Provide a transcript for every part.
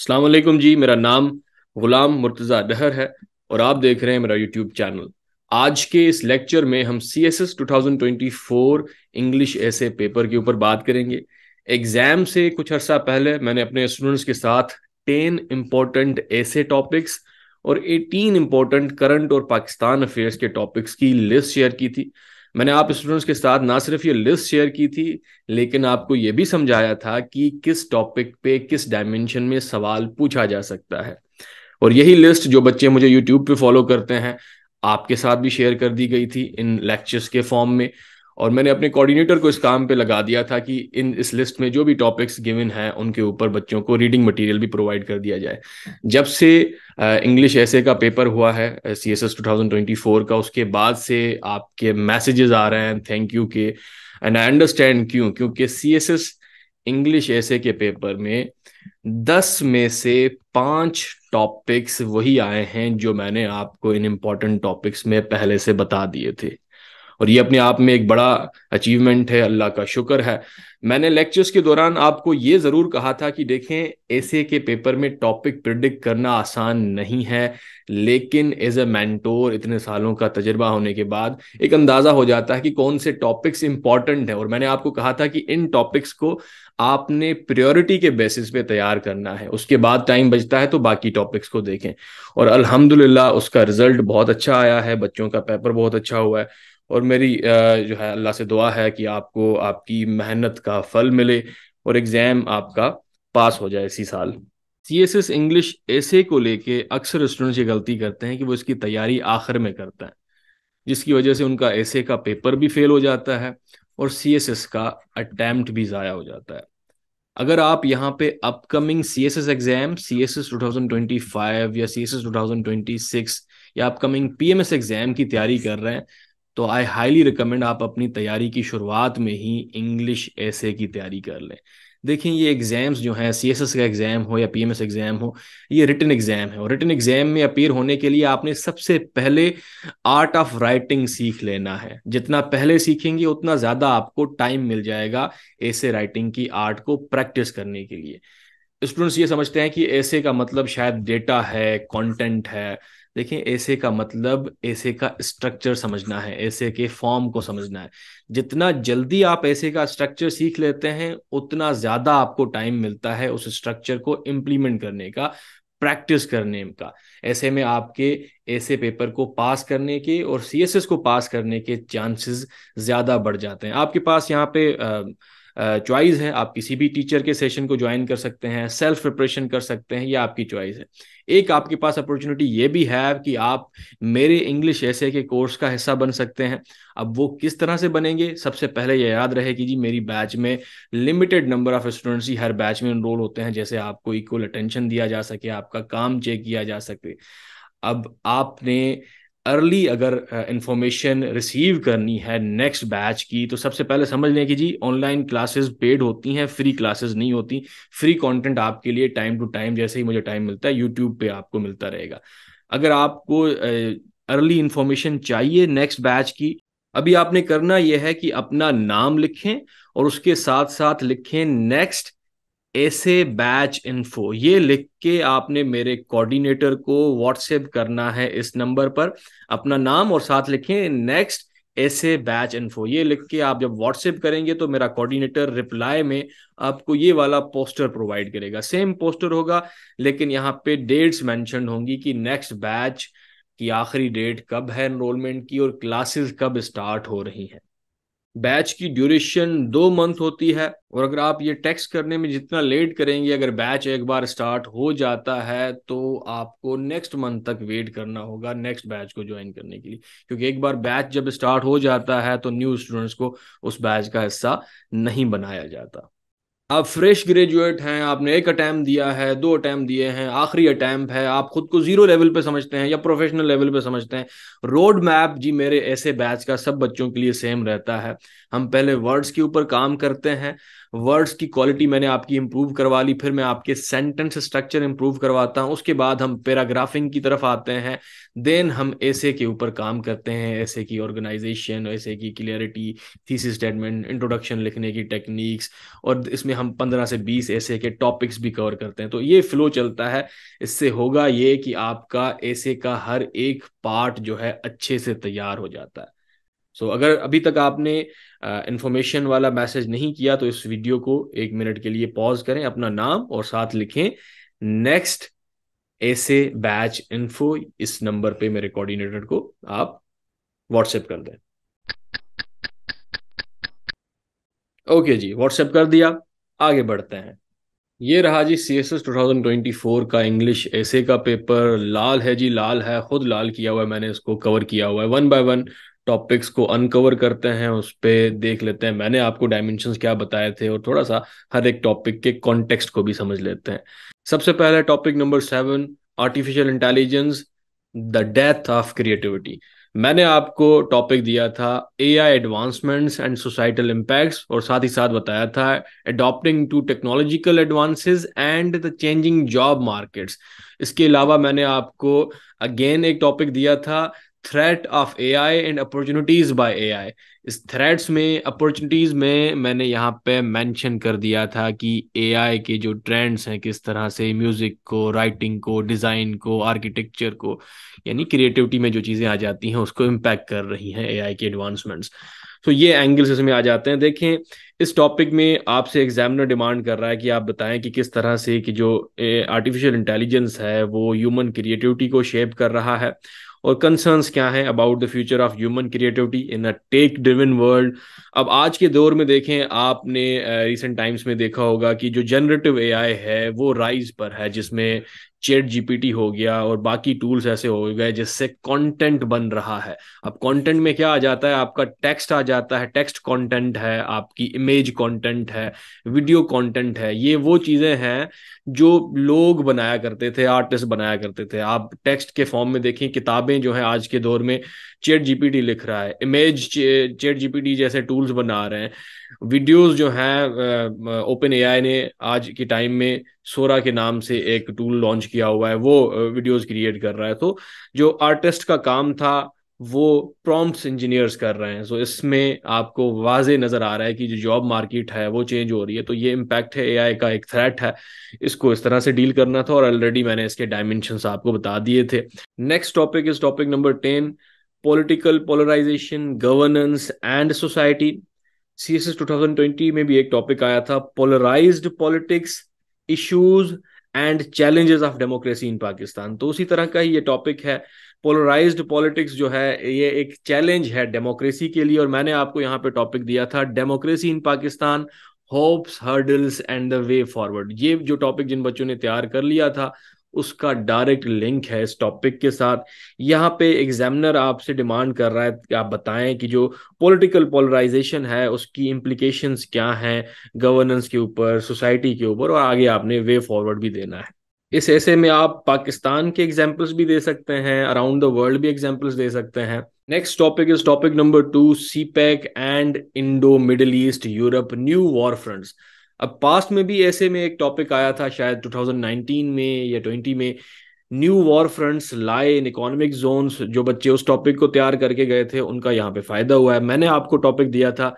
अस्सलाम वालेकुम जी। मेरा नाम गुलाम मुर्तज़ा डहर है और आप देख रहे हैं मेरा यूट्यूब चैनल। आज के इस लेक्चर में हम CSS 2024 इंग्लिश ऐसे पेपर के ऊपर बात करेंगे। एग्जाम से कुछ अर्सा पहले मैंने अपने स्टूडेंट्स के साथ 10 इम्पोर्टेंट ऐसे टॉपिक्स और 18 इम्पोर्टेंट करंट और पाकिस्तान अफेयर्स के टॉपिक्स की लिस्ट शेयर की थी। मैंने आप स्टूडेंट्स के साथ ना सिर्फ ये लिस्ट शेयर की थी, लेकिन आपको ये भी समझाया था कि किस टॉपिक पे किस डायमेंशन में सवाल पूछा जा सकता है। और यही लिस्ट जो बच्चे मुझे यूट्यूब पे फॉलो करते हैं, आपके साथ भी शेयर कर दी गई थी इन लेक्चर्स के फॉर्म में। और मैंने अपने कोऑर्डिनेटर को इस काम पे लगा दिया था कि इस लिस्ट में जो भी टॉपिक्स गिवन हैं उनके ऊपर बच्चों को रीडिंग मटेरियल भी प्रोवाइड कर दिया जाए। जब से इंग्लिश ऐसे का पेपर हुआ है CSS 2024 का, उसके बाद से आपके मैसेजेस आ रहे हैं थैंक यू के। एंड आई अंडरस्टैंड क्यों, क्योंकि CSS इंग्लिश ऐसे के पेपर में 10 में से 5 टॉपिक्स वही आए हैं जो मैंने आपको इन इम्पोर्टेंट टॉपिक्स में पहले से बता दिए थे। और ये अपने आप में एक बड़ा अचीवमेंट है, अल्लाह का शुक्र है। मैंने लेक्चर्स के दौरान आपको ये ज़रूर कहा था कि देखें, ऐसे के पेपर में टॉपिक प्रिडिक्ट करना आसान नहीं है, लेकिन एज ए मेंटोर इतने सालों का तजुर्बा होने के बाद एक अंदाज़ा हो जाता है कि कौन से टॉपिक्स इंपॉर्टेंट हैं। और मैंने आपको कहा था कि इन टॉपिक्स को आपने प्रायोरिटी के बेसिस पे तैयार करना है, उसके बाद टाइम बचता है तो बाकी टॉपिक्स को देखें। और अल्हम्दुलिल्लाह उसका रिजल्ट बहुत अच्छा आया है, बच्चों का पेपर बहुत अच्छा हुआ है। और मेरी जो है अल्लाह से दुआ है कि आपको आपकी मेहनत का फल मिले और एग्ज़ाम आपका पास हो जाए इसी साल। CSS इंग्लिश ऐसे को लेके अक्सर स्टूडेंट्स ये गलती करते हैं कि वो इसकी तैयारी आखिर में करते हैं, जिसकी वजह से उनका ऐसे का पेपर भी फेल हो जाता है और CSS का अटेम्प्ट भी ज़ाया हो जाता है। अगर आप यहाँ पे अपकमिंग CSS एग्जाम CSS 2025 या CSS 2026 या अपकमिंग PMS एग्जाम की तैयारी कर रहे हैं, तो आई हाईली रिकमेंड आप अपनी तैयारी की शुरुआत में ही इंग्लिश ऐसे की तैयारी कर लें। देखें, ये एग्जाम्स जो हैं, CSS का एग्जाम हो या PMS एग्जाम हो, ये रिटन एग्जाम है। और रिटन एग्जाम में अपीयर होने के लिए आपने सबसे पहले आर्ट ऑफ राइटिंग सीख लेना है। जितना पहले सीखेंगे उतना ज्यादा आपको टाइम मिल जाएगा ऐसे राइटिंग की आर्ट को प्रैक्टिस करने के लिए। स्टूडेंट्स ये समझते हैं कि ऐसे का मतलब शायद डेटा है, कंटेंट है। देखें, ऐसे का मतलब ऐसे का स्ट्रक्चर समझना है, ऐसे के फॉर्म को समझना है। जितना जल्दी आप ऐसे का स्ट्रक्चर सीख लेते हैं उतना ज्यादा आपको टाइम मिलता है उस स्ट्रक्चर को इम्प्लीमेंट करने का, प्रैक्टिस करने का। ऐसे में आपके ऐसे पेपर को पास करने के और CSS को पास करने के चांसेस ज्यादा बढ़ जाते हैं। आपके पास यहाँ पे चॉइस है, आप किसी भी टीचर के सेशन को ज्वाइन कर सकते हैं, सेल्फ प्रिपरेशन कर सकते हैं, ये आपकी चॉइस है। एक आपके पास अपॉर्चुनिटी ये भी है कि आप मेरे इंग्लिश ऐसे के कोर्स का हिस्सा बन सकते हैं। अब वो किस तरह से बनेंगे, सबसे पहले ये याद रहे कि जी मेरी बैच में limited number of students he her batch में एनरोल होते हैं, जैसे आपको इक्वल अटेंशन दिया जा सके, आपका काम चेक किया जा सके। अब आपने अर्ली अगर इंफॉर्मेशन रिसीव करनी है नेक्स्ट बैच की, तो सबसे पहले समझ लें कि जी ऑनलाइन क्लासेस पेड होती हैं, फ्री क्लासेस नहीं होती। फ्री कंटेंट आपके लिए टाइम टू टाइम, जैसे ही मुझे टाइम मिलता है, यूट्यूब पे आपको मिलता रहेगा। अगर आपको अर्ली इंफॉर्मेशन चाहिए नेक्स्ट बैच की, अभी आपने करना यह है कि अपना नाम लिखें और उसके साथ साथ लिखें नेक्स्ट ऐसे बैच इन्फो। ये लिख के आपने मेरे कोऑर्डिनेटर को व्हाट्सएप करना है इस नंबर पर। अपना नाम और साथ लिखें नेक्स्ट ऐसे बैच इन्फो। ये लिख के आप जब व्हाट्सएप करेंगे तो मेरा कोऑर्डिनेटर रिप्लाई में आपको ये वाला पोस्टर प्रोवाइड करेगा। सेम पोस्टर होगा, लेकिन यहाँ पे डेट्स मेंशन होंगी कि नेक्स्ट बैच की आखिरी डेट कब है एनरोलमेंट की और क्लासेस कब स्टार्ट हो रही हैं। बैच की ड्यूरेशन 2 मंथ होती है। और अगर आप ये टेक्स्ट करने में जितना लेट करेंगे, अगर बैच एक बार स्टार्ट हो जाता है तो आपको नेक्स्ट मंथ तक वेट करना होगा नेक्स्ट बैच को ज्वाइन करने के लिए, क्योंकि एक बार बैच जब स्टार्ट हो जाता है तो न्यू स्टूडेंट्स को उस बैच का हिस्सा नहीं बनाया जाता। आप फ्रेश ग्रेजुएट हैं, आपने एक अटैम्प्ट दिया है, 2 अटैम्प्ट दिए हैं, आखिरी अटैम्प्ट है, आप खुद को जीरो लेवल पे समझते हैं या प्रोफेशनल लेवल पे समझते हैं। रोड मैप जी मेरे ऐसे बैच का सब बच्चों के लिए सेम रहता है। हम पहले वर्ड्स के ऊपर काम करते हैं, वर्ड्स की क्वालिटी मैंने आपकी इंप्रूव करवा ली, फिर मैं आपके सेंटेंस स्ट्रक्चर इंप्रूव करवाता हूँ, उसके बाद हम पैराग्राफिंग की तरफ आते हैं, देन हम ऐसे के ऊपर काम करते हैं, ऐसे की ऑर्गेनाइजेशन, ऐसे की क्लियरिटी, थीसिस स्टेटमेंट, इंट्रोडक्शन लिखने की टेक्निक्स, और इसमें हम 15 से 20 ऐसे के टॉपिक्स भी कवर करते हैं। तो ये फ्लो चलता है। इससे होगा ये कि आपका ऐसे का हर एक पार्ट जो है अच्छे से तैयार हो जाता है। सो अगर अभी तक आपने इंफॉर्मेशन वाला मैसेज नहीं किया तो इस वीडियो को 1 मिनट के लिए पॉज करें, अपना नाम और साथ लिखें नेक्स्ट ऐसे बैच इन्फो। इस नंबर पे मेरे कोऑर्डिनेटर को आप व्हाट्सएप कर दें। ओके जी, व्हाट्सएप कर दिया। आगे बढ़ते हैं। ये रहा जी CSS 2024 का इंग्लिश ऐसे का पेपर। लाल है जी, लाल है, खुद लाल किया हुआ है मैंने, इसको कवर किया हुआ है। 1 बाय 1 टॉपिक्स को अनकवर करते हैं, उस पे देख लेते हैं मैंने आपको डायमेंशंस क्या बताए थे, और थोड़ा सा हर एक टॉपिक के कॉन्टेक्स्ट को भी समझ लेते हैं। सबसे पहले topic number 7, artificial intelligence, the death of creativity. मैंने आपको टॉपिक दिया था AI advancements and societal impacts, और साथ ही साथ बताया था adopting to technological advances and the changing job markets. इसके अलावा मैंने आपको अगेन एक टॉपिक दिया था threat of AI and opportunities by AI। इस थ्रेट्स में, अपॉर्चुनिटीज में मैंने यहाँ पे मेंशन कर दिया था कि AI के जो ट्रेंड्स हैं, किस तरह से म्यूजिक को, राइटिंग को, डिजाइन को, आर्किटेक्चर को, यानी क्रिएटिविटी में जो चीजें आ जाती हैं उसको इम्पैक्ट कर रही हैं AI के एडवांसमेंट्स। तो ये एंगल्स इसमें आ जाते हैं। देखें, इस टॉपिक में आपसे एग्जामिनर डिमांड कर रहा है कि आप बताएं कि किस तरह से कि जो आर्टिफिशियल इंटेलिजेंस है वो ह्यूमन क्रिएटिविटी को शेप कर रहा है, और कंसर्न्स क्या हैं about the future of human creativity in a tech driven world. अब आज के दौर में देखें, आपने रिसेंट टाइम्स में देखा होगा कि जो जनरेटिव AI है वो राइज पर है, जिसमें ChatGPT हो गया और बाकी टूल्स ऐसे हो गए जिससे कंटेंट बन रहा है। अब कंटेंट में क्या आ जाता है, आपका टेक्स्ट आ जाता है, टेक्स्ट कंटेंट है, आपकी इमेज कंटेंट है, वीडियो कंटेंट है। ये वो चीजें हैं जो लोग बनाया करते थे, आर्टिस्ट बनाया करते थे। आप टेक्स्ट के फॉर्म में देखें, किताबें जो है आज के दौर में ChatGPT लिख रहा है, इमेज ChatGPT जैसे टूल्स बना रहे हैं, वीडियोस जो हैं ओपन AI ने आज के टाइम में सोरा के नाम से एक टूल लॉन्च किया हुआ है, वो वीडियोस क्रिएट कर रहा है। तो जो आर्टिस्ट का काम था वो प्रॉम्प्ट्स इंजीनियर्स कर रहे हैं। सो इसमें आपको वाजे नजर आ रहा है कि जो जॉब मार्केट है वो चेंज हो रही है। तो ये इम्पैक्ट है, AI का एक थ्रेट है, इसको इस तरह से डील करना था, और ऑलरेडी मैंने इसके डायमेंशंस आपको बता दिए थे। Next topic is topic number 10, political polarization, governance and society. CSS 2020 में भी एक टॉपिक आया था, polarized politics, issues and challenges of democracy in Pakistan. तो उसी तरह का ही ये टॉपिक है। पोलराइज्ड पॉलिटिक्स जो है ये एक चैलेंज है डेमोक्रेसी के लिए, और मैंने आपको यहाँ पे टॉपिक दिया था democracy in Pakistan, hopes, hurdles and the way forward. ये जो टॉपिक जिन बच्चों ने तैयार कर लिया था उसका डायरेक्ट लिंक है इस टॉपिक के साथ। यहाँ पे एग्जामिनर आपसे डिमांड कर रहा है कि आप बताएं कि जो पॉलिटिकल पोलराइजेशन है उसकी इम्प्लीकेशंस क्या हैं गवर्नेंस के ऊपर, सोसाइटी के ऊपर, और आगे आपने वे फॉरवर्ड भी देना है। इस ऐसे में आप पाकिस्तान के एग्जाम्पल्स भी दे सकते हैं, अराउंड द वर्ल्ड भी एग्जाम्पल्स दे सकते हैं। Next topic is topic number 2, CPEC and Indo middle east Europe new war fronts. अब पास्ट में भी ऐसे में एक टॉपिक आया था, शायद 2019 में या 20 में, न्यू वॉर फ्रंट्स लाए इन इकोनॉमिक जोन्स। जो बच्चे उस टॉपिक को तैयार करके गए थे उनका यहाँ पे फायदा हुआ है। मैंने आपको टॉपिक दिया था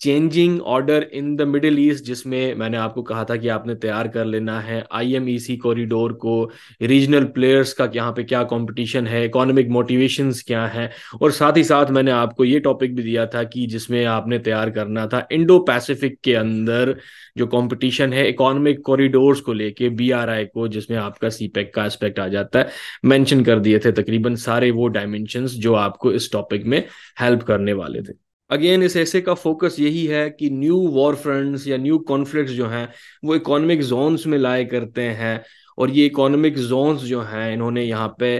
changing order in the middle east, जिसमें मैंने आपको कहा था कि आपने तैयार कर लेना है IMEC कॉरिडोर को, रीजनल प्लेयर्स का यहाँ पे क्या कंपटीशन है, इकोनॉमिक मोटिवेशंस क्या है, और साथ ही साथ मैंने आपको ये टॉपिक भी दिया था कि जिसमें आपने तैयार करना था इंडो पैसिफिक के अंदर जो कंपटीशन है इकोनॉमिक कॉरिडोर्स को लेके, BRI को, जिसमें आपका CPEC का एस्पेक्ट आ जाता है। मेंशन कर दिए थे तकरीबन सारे वो डायमेंशंस जो आपको इस टॉपिक में हेल्प करने वाले थे। अगेन इस ऐसे का फोकस यही है कि न्यू वॉर फ्रंट्स या न्यू कॉन्फ्लिक्ट्स जो हैं वो इकोनॉमिक जोन्स में लाए करते हैं, और ये इकोनॉमिक जोन्स जो हैं इन्होंने यहाँ पे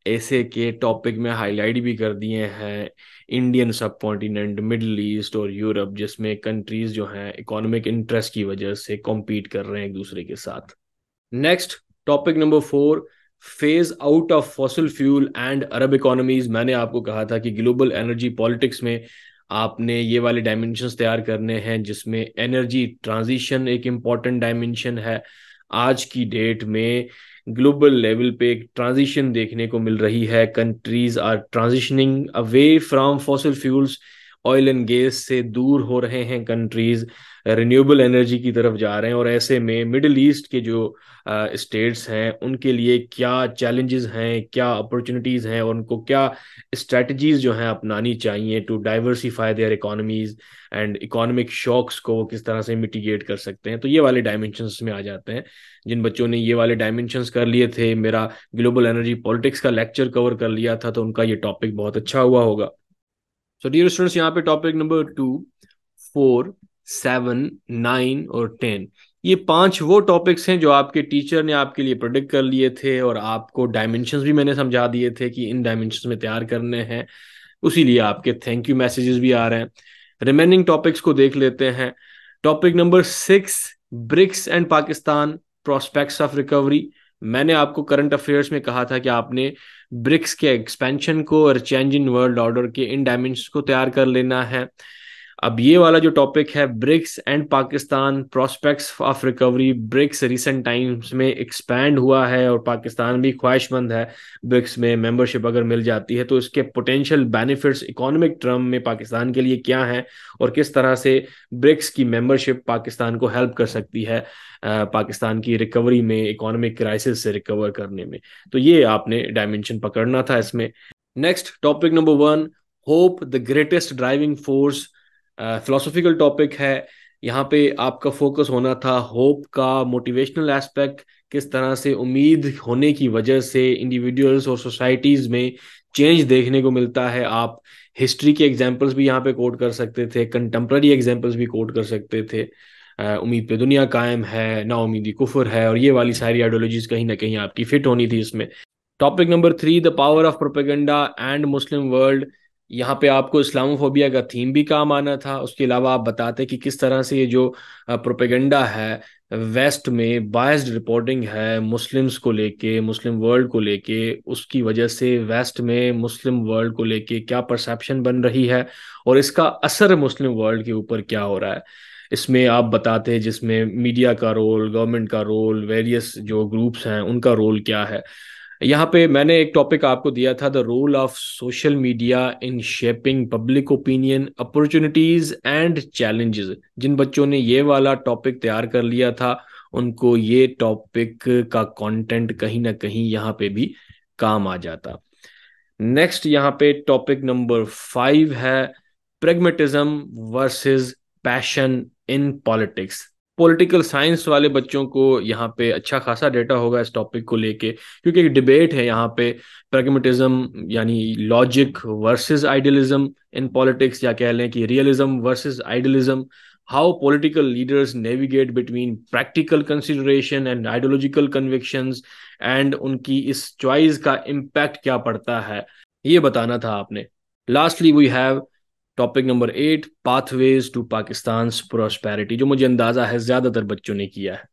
ऐसे के टॉपिक में हाईलाइट भी कर दिए हैं, इंडियन सब कॉन्टिनेंट, मिडिल ईस्ट और यूरोप, जिसमें कंट्रीज जो हैं इकोनॉमिक इंटरेस्ट की वजह से कॉम्पीट कर रहे हैं एक दूसरे के साथ। Next topic number 4, phase out of fossil fuel and Arab economies. मैंने आपको कहा था कि ग्लोबल एनर्जी पॉलिटिक्स में आपने ये वाले डायमेंशंस तैयार करने हैं जिसमें एनर्जी ट्रांजिशन एक इम्पॉर्टेंट डायमेंशन है। आज की डेट में ग्लोबल लेवल पे एक ट्रांजिशन देखने को मिल रही है। Countries are transitioning away from fossil fuels, oil and gas से दूर हो रहे हैं कंट्रीज, रिन्यूएबल एनर्जी की तरफ जा रहे हैं। और ऐसे में मिडिल ईस्ट के जो स्टेट्स हैं उनके लिए क्या चैलेंजेस हैं, क्या अपॉर्चुनिटीज़ हैं, और उनको क्या स्ट्रेटजीज जो हैं अपनानी चाहिए to diversify their economies and economic shocks को वो किस तरह से मिटिगेट कर सकते हैं। तो ये वाले डायमेंशंस में आ जाते हैं। जिन बच्चों ने ये वाले डायमेंशंस कर लिए थे, मेरा ग्लोबल एनर्जी पॉलिटिक्स का लेक्चर कवर कर लिया था, तो उनका ये टॉपिक बहुत अच्छा हुआ होगा। सो डियर स्टूडेंट्स, यहाँ पे टॉपिक नंबर 2, 4, 7, 9 और 10, ये 5 वो टॉपिक्स हैं जो आपके टीचर ने आपके लिए प्रोडिक्ट कर लिए थे, और आपको डायमेंशंस भी मैंने समझा दिए थे कि इन डायमेंशंस में तैयार करने हैं। उसी लिए आपके थैंक यू मैसेजेस भी आ रहे हैं। रिमेनिंग टॉपिक्स को देख लेते हैं। Topic number 6, BRICS and Pakistan, prospects of recovery. मैंने आपको करंट अफेयर्स में कहा था कि आपने ब्रिक्स के एक्सपेंशन को और चेंज इन वर्ल्ड ऑर्डर के इन डायमेंशंस को तैयार कर लेना है। अब ये वाला जो टॉपिक है, BRICS and Pakistan, prospects of recovery, BRICS recent times में एक्सपैंड हुआ है और पाकिस्तान भी ख्वाहिशमंद है ब्रिक्स में मेंबरशिप अगर मिल जाती है तो इसके पोटेंशियल बेनिफिट्स इकोनॉमिक टर्म में पाकिस्तान के लिए क्या हैं, और किस तरह से ब्रिक्स की मेंबरशिप पाकिस्तान को हेल्प कर सकती है पाकिस्तान की रिकवरी में, इकोनॉमिक क्राइसिस से रिकवर करने में। तो ये आपने डायमेंशन पकड़ना था इसमें। Next topic number 1, hope the greatest driving force, philosophical topic है। यहाँ पे आपका फोकस होना था होप का मोटिवेशनल एस्पेक्ट, किस तरह से उम्मीद होने की वजह से इंडिविजुअल्स और सोसाइटीज में चेंज देखने को मिलता है। आप हिस्ट्री के एग्जांपल्स भी यहाँ पे कोट कर सकते थे, कंटेम्प्रेरी एग्जांपल्स भी कोट कर सकते थे। उम्मीद पे दुनिया कायम है, ना उम्मीदी कुफर है, और ये वाली सारी आइडियोलॉजीज कहीं ना कहीं आपकी फिट होनी थी इसमें। Topic number 3, the power of propaganda and Muslim world. यहाँ पे आपको इस्लामोफोबिया का थीम भी काम आना था। उसके अलावा आप बताते कि किस तरह से ये जो प्रोपेगेंडा है, वेस्ट में बायस्ड रिपोर्टिंग है मुस्लिम्स को लेके, मुस्लिम वर्ल्ड को लेके, उसकी वजह से वेस्ट में मुस्लिम वर्ल्ड को लेके क्या परसेप्शन बन रही है और इसका असर मुस्लिम वर्ल्ड के ऊपर क्या हो रहा है। इसमें आप बताते हैं जिसमें मीडिया का रोल, गवर्नमेंट का रोल, वेरियस जो ग्रुप्स हैं उनका रोल क्या है। यहाँ पे मैंने एक टॉपिक आपको दिया था, the role of social media in shaping public opinion, opportunities and challenges. जिन बच्चों ने ये वाला टॉपिक तैयार कर लिया था उनको ये टॉपिक का कंटेंट कहीं ना कहीं यहाँ पे भी काम आ जाता। नेक्स्ट यहाँ पे टॉपिक नंबर 5 है, pragmatism versus passion in politics. Political science वाले बच्चों को यहाँ पे अच्छा खासा डेटा होगा इस टॉपिक को लेके, क्योंकि एक डिबेट है यहाँ पे, प्रैग्मेटिज्म यानी logic versus idealism in politics, या कह लें कि realism versus idealism. How political leaders navigate between practical consideration and ideological convictions, and उनकी इस चॉइस का इम्पैक्ट क्या पड़ता है, ये बताना था आपने। Lastly we have topic number 8, pathways to Pakistan prosperity, जो मुझे अंदाजा है ज्यादातर बच्चों ने किया है।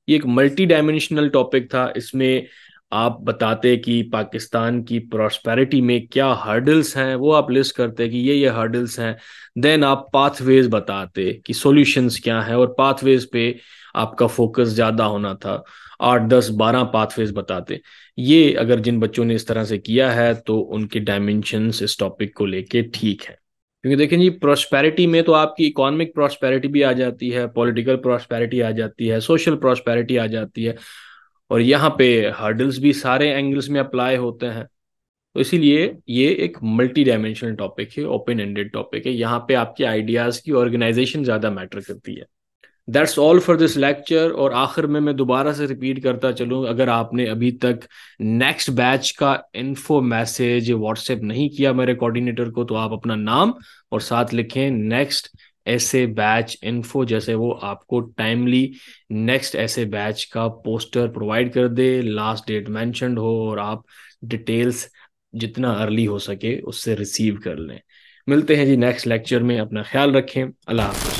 ये एक मल्टी डायमेंशनल टॉपिक था। इसमें आप बताते कि पाकिस्तान की प्रॉस्पेरिटी में क्या हर्डल्स हैं, वो आप लिस्ट करते कि ये हर्डल्स हैं। देन आप पाथवेज बताते कि सॉल्यूशंस क्या हैं, और पाथवेज पे आपका फोकस ज़्यादा होना था। 8, 10, 12 पाथवेज बताते। ये अगर जिन बच्चों ने इस तरह से किया है तो उनके डायमेंशंस इस टॉपिक को लेके ठीक है। क्योंकि देखें जी, प्रोस्पेरिटी में तो आपकी इकोनॉमिक प्रोस्पेरिटी भी आ जाती है, पॉलिटिकल प्रोस्पेरिटी आ जाती है, सोशल प्रोस्पेरिटी आ जाती है, और यहाँ पे हर्डल्स भी सारे एंगल्स में अप्लाई होते हैं। तो इसीलिए ये एक मल्टी डायमेंशनल टॉपिक है, ओपन एंडेड टॉपिक है। यहाँ पे आपके आइडियाज़ की ऑर्गेनाइजेशन ज़्यादा मैटर करती है। That's all for this lecture. और आखिर में मैं दोबारा से रिपीट करता चलूँ, अगर आपने अभी तक नेक्स्ट बैच का इन्फो मैसेज व्हाट्सएप नहीं किया मेरे कोऑर्डिनेटर को, तो आप अपना नाम और साथ लिखें नेक्स्ट ऐसे बैच इन्फो, जैसे वो आपको टाइमली नेक्स्ट ऐसे बैच का पोस्टर प्रोवाइड कर दे, लास्ट डेट मेंशन्ड हो, और आप डिटेल्स जितना अर्ली हो सके उससे रिसीव कर लें। मिलते हैं जी नेक्स्ट लेक्चर में। अपना ख्याल रखें। अल्लाह हाफ़िज़।